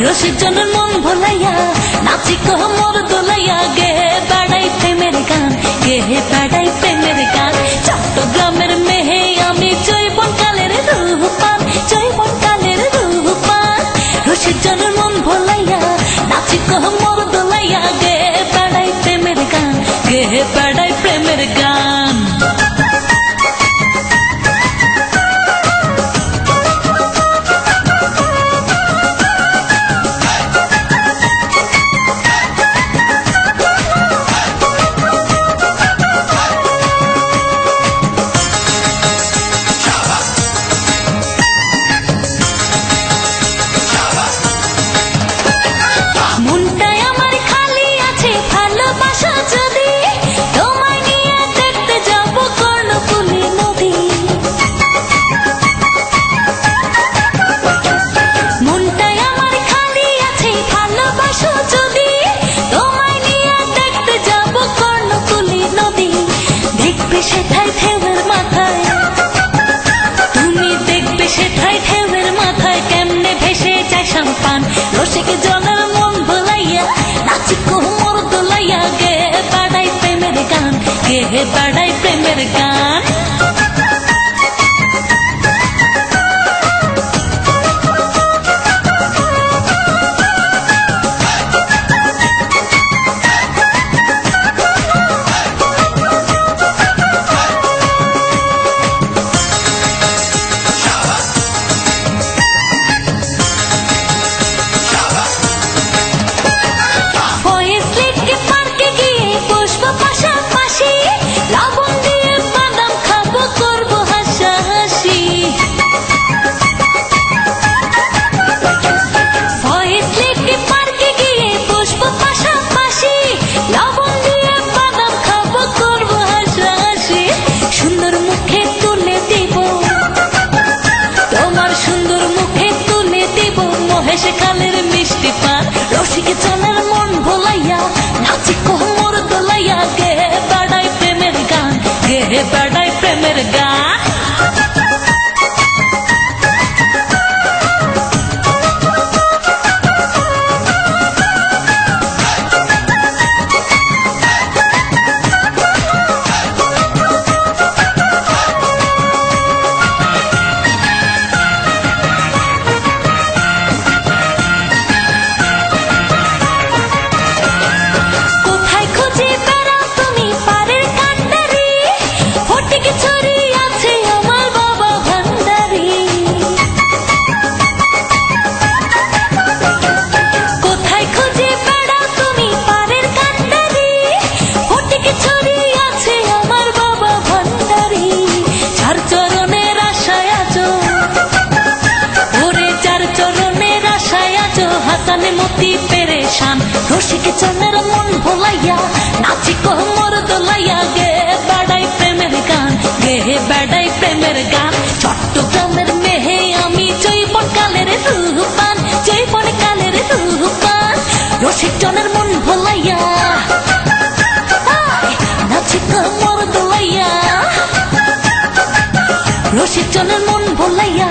রসিক জনের মন ভোলাইয়া নাচি কোমর দোলাইয়া গে বেড়াই প্রেমের গান, গে বেড়াই প্রেমের গান। চট্টগ্রামের মেহে আমি জৈবন কালের রূপপান, জৈবন কালের রূপপান। রসিক জনের মন ভোলাইয়া নাচি কোমর দোলাইয়া গে বেড়াই প্রেমের গান, গে বেড়াই প্রেমের গান। সেথায় ঢেউয়ের মাথায় তুমি দেখবে, সেথায় ঢেউয়ের মাথায় কেমনে ভেসে যায় সাম্পান। রসিক জনের মন ভোলাইয়া নাচি কোমর দোলাইয়া গে বেড়াই প্রেমের গান, গে বেড়াই প্রেমের গান। কালের মিষ্টি পান রসিক জনের মন ভোলাইয়া নাচি কোমর দোলাইয়া গে বেড়াই প্রেমের গান, গে বেড়াই প্রেমের গান। মতি পেরেশান রসিক জনের মন ভোলাইয়া নাচি কোমর দোলাইয়া গে বেড়াই প্রেমের গান, গে বেড়াই প্রেমের গান। চট্টগ্রামের মেহে আমি জৈবন কালের রূপপান, জৈবন কালের রূপপান। রসিক জনের মন ভোলাইয়া নাচি কোমর দোলাইয়া, রসিক জনের মন ভোলাইয়া